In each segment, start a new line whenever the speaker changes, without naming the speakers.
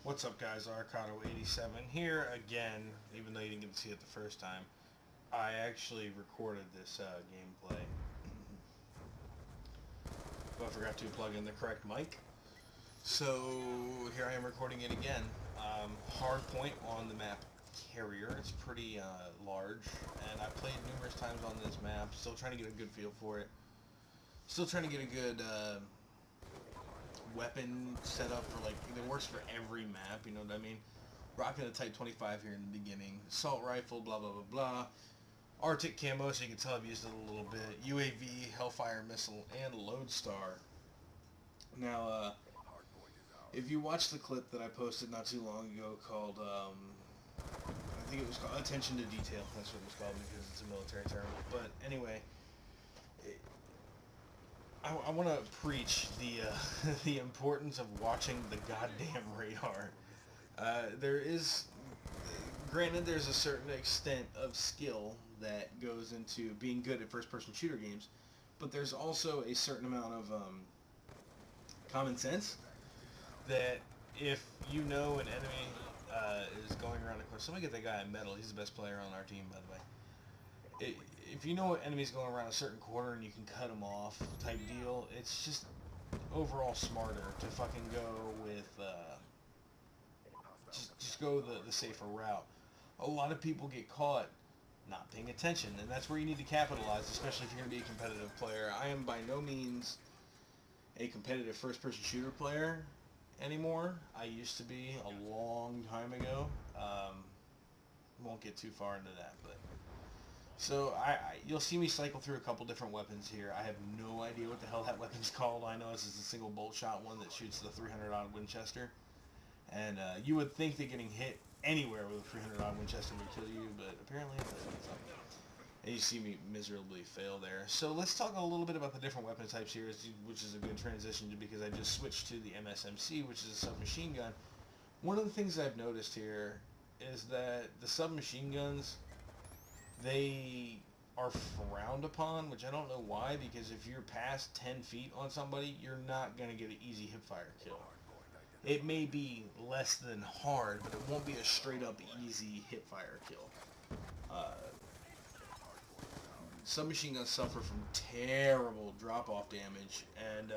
What's up, guys? Arikado 87 here again. Even though you didn't get to see it the first time, I actually recorded this gameplay, but I forgot to plug in the correct mic. So here I am recording it again. Hard point on the map Carrier. It's pretty large, and I played numerous times on this map. Still trying to get a good feel for it. Still trying to get a good weapon set up for, like, that works for every map, you know what I mean? Rocking a Type 25 here in the beginning. Assault rifle, blah, blah, blah, blah. Arctic camo, so you can tell I've used it a little bit. UAV, Hellfire missile, and Lodestar. Now, if you watch the clip that I posted not too long ago called, I think it was called Attention to Detail. That's what it was called because it's a military term. But anyway, I want to preach the the importance of watching the goddamn radar. There is, granted, there's a certain extent of skill that goes into being good at first-person shooter games, but there's also a certain amount of common sense that if you know an enemy is going around the corner, somebody get that guy a medal. He's the best player on our team, by the way. If you know an enemy's going around a certain corner and you can cut them off type deal, it's just overall smarter to fucking go with just go the safer route. A lot of people get caught not paying attention, and that's where you need to capitalize, especially if you're going to be a competitive player. I am by no means a competitive first-person shooter player anymore. I used to be a long time ago. Won't get too far into that, but so you'll see me cycle through a couple different weapons here. I have no idea what the hell that weapon's called. I know this is a single bolt shot one that shoots the 300-odd Winchester, and you would think that getting hit anywhere with a 300-odd Winchester would kill you, but apparently it doesn't. And you see me miserably fail there. So let's talk a little bit about the different weapon types here, which is a good transition because I just switched to the MSMC, which is a submachine gun. One of the things I've noticed here is that the submachine guns, they are frowned upon, which I don't know why, because if you're past 10 feet on somebody, you're not going to get an easy hipfire kill. It may be less than hard, but it won't be a straight-up easy hipfire kill. Submachine guns suffer from terrible drop-off damage, and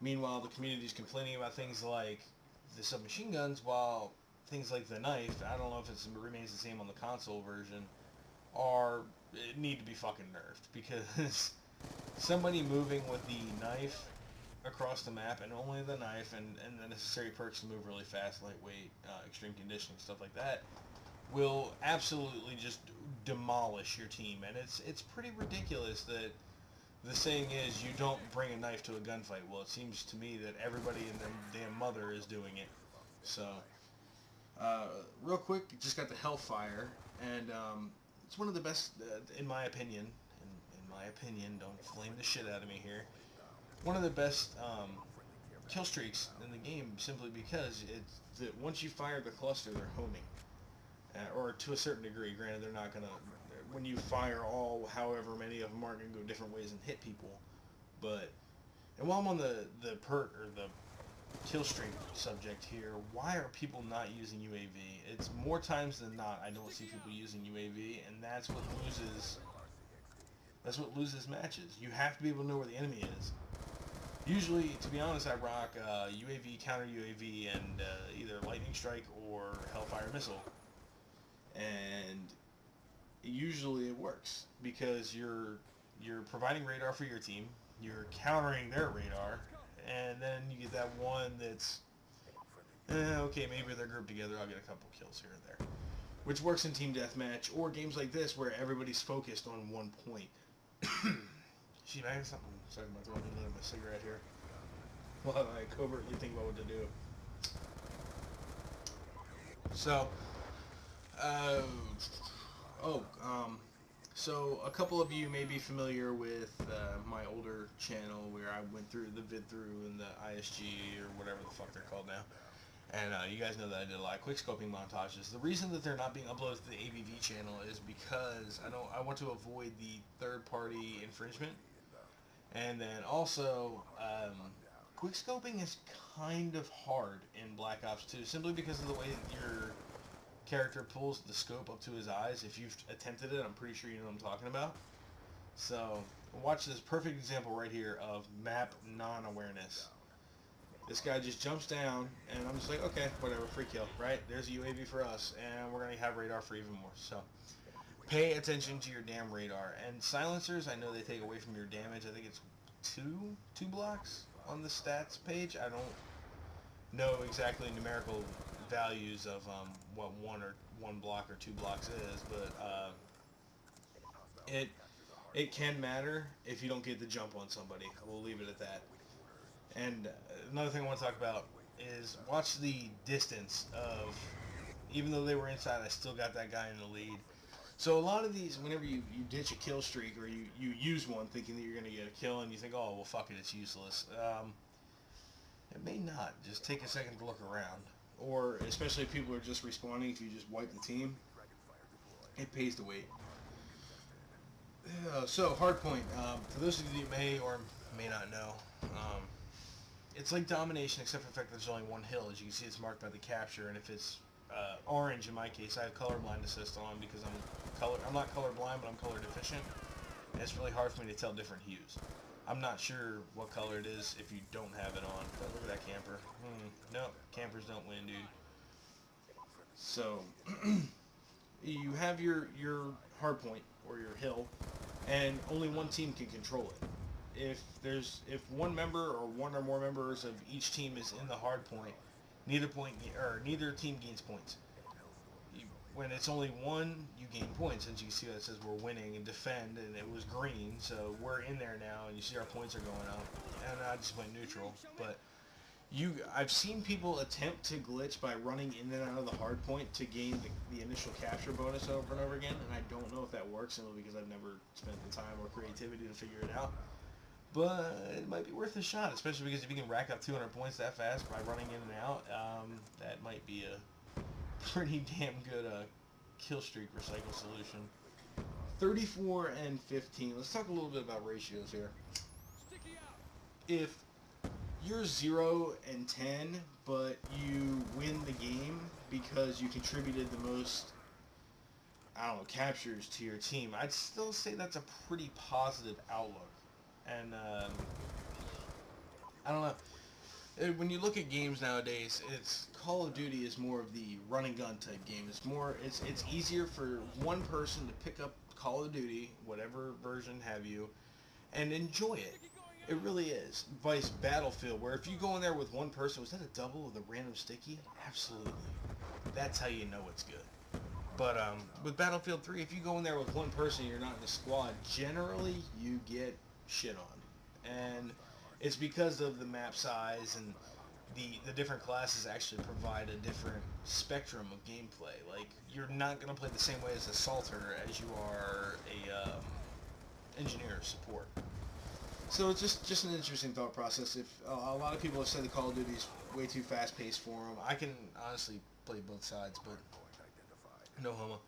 meanwhile the community is complaining about things like the submachine guns, while things like the knife, I don't know if it remains the same on the console version, need to be fucking nerfed, because somebody moving with the knife across the map, and only the knife, and the necessary perks to move really fast, lightweight, extreme conditioning, stuff like that, will absolutely just demolish your team. And it's pretty ridiculous that the saying is you don't bring a knife to a gunfight. Well, it seems to me that everybody and their damn mother is doing it. So real quick, just got the Hellfire, and it's one of the best, in my opinion. In my opinion, don't flame the shit out of me here. One of the best kill streaks in the game, simply because it's that once you fire the cluster, they're homing, or to a certain degree. Granted, they're not gonna. When you fire all, however many of them are gonna go different ways and hit people, but. And while I'm on the perk or the kill streak subject here, why are people not using UAV? It's more times than not I don't see people using UAV, and that's what loses matches. You have to be able to know where the enemy is. Usually, to be honest, I rock UAV, counter UAV, and either lightning strike or Hellfire missile, and usually it works because you're providing radar for your team, you're countering their radar, and then you get that one that's, okay, maybe they're grouped together, I'll get a couple kills here and there. Which works in team deathmatch, or games like this where everybody's focused on one point. Gee, I have something stuck in my throat. I'm my cigarette here. While I covertly think about what to do. So, so a couple of you may be familiar with my older channel where I went through the vid-through and the ISG, or whatever the fuck they're called now. And you guys know that I did a lot of quick-scoping montages. The reason that they're not being uploaded to the ABV channel is because I want to avoid the third-party infringement. And then also, quickscoping is kind of hard in Black Ops 2, simply because of the way that your character pulls the scope up to his eyes. If you've attempted it, I'm pretty sure you know what I'm talking about. So, watch this perfect example right here of map non-awareness. This guy just jumps down, and I'm just like, okay, whatever, free kill, right? There's a UAV for us, and we're going to have radar for even more. So, pay attention to your damn radar. And silencers, I know they take away from your damage. I think it's two blocks on the stats page. I don't know exactly numerical values of what one block or 2 blocks is, but it can matter if you don't get the jump on somebody. We'll leave it at that. And another thing I want to talk about is watch the distance of, even though they were inside, I still got that guy in the lead. So a lot of these, whenever you ditch a kill streak or you use one thinking that you're going to get a kill and you think, oh, well, fuck it, it's useless. It may not. Just take a second to look around. Or, especially if people are just respawning, if you just wipe the team, it pays to wait. So, hardpoint. For those of you that may or may not know, it's like domination, except for the fact that there's only one hill. As you can see, it's marked by the capture, and if it's orange, in my case, I have colorblind assist on because I'm not colorblind, but I'm color deficient, and it's really hard for me to tell different hues. I'm not sure what color it is if you don't have it on, but look at that camper. No, campers don't win, dude. So, you have your hardpoint, or your hill, and only one team can control it. If one member or one or more members of each team is in the hard point, neither team gains points. When it's only one, you gain points. As you see, that says we're winning and defend, and it was green, so we're in there now, and you see our points are going up. And I just went neutral, but I've seen people attempt to glitch by running in and out of the hard point to gain the initial capture bonus over and over again, and I don't know if that works, simply because I've never spent the time or creativity to figure it out. But it might be worth a shot, especially because if you can rack up 200 points that fast by running in and out, that might be a pretty damn good kill streak recycle solution. 34 and 15. Let's talk a little bit about ratios here. If you're 0 and 10, but you win the game because you contributed the most, I don't know, captures to your team, I'd still say that's a pretty positive outlook. And I don't know. When you look at games nowadays, Call of Duty is more of the run and gun type game. It's easier for one person to pick up Call of Duty, whatever version have you, and enjoy it. It really is. Vice Battlefield, where if you go in there with one person, was that a double with a random sticky? Absolutely. That's how you know it's good. But with Battlefield 3, if you go in there with one person and you're not in the squad, generally you get shit on. And it's because of the map size, and the different classes actually provide a different spectrum of gameplay. Like, you're not going to play the same way as Assaulter as you are a engineer support. So it's just an interesting thought process. If a lot of people have said the Call of Duty is way too fast-paced for them, I can honestly play both sides, but no homo.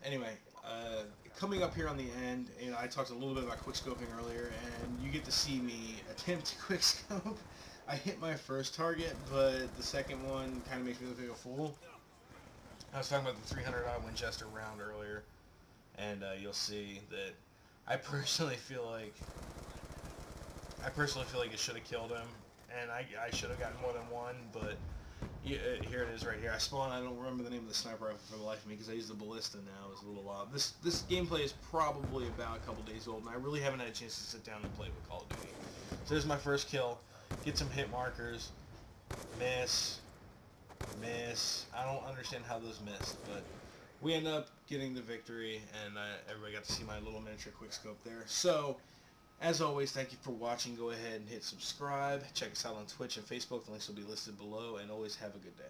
Anyway, coming up here on the end, I talked a little bit about quickscoping earlier, and you get to see me attempt to quickscope. I hit my first target, but the second one kind of makes me look like a fool. I was talking about the 300-aught Winchester round earlier, and you'll see that I personally feel like it should have killed him, and I should have gotten more than one, but here it is right here. I spawned, I don't remember the name of the sniper rifle for the life of me because I use the ballista now. It's a little while. This gameplay is probably about a couple days old, and I really haven't had a chance to sit down and play with Call of Duty. So there's my first kill. Get some hit markers. Miss. I don't understand how those missed, but we end up getting the victory, and everybody got to see my little miniature quickscope there. So, as always, thank you for watching. Go ahead and hit subscribe. Check us out on Twitch and Facebook. The links will be listed below, and always have a good day.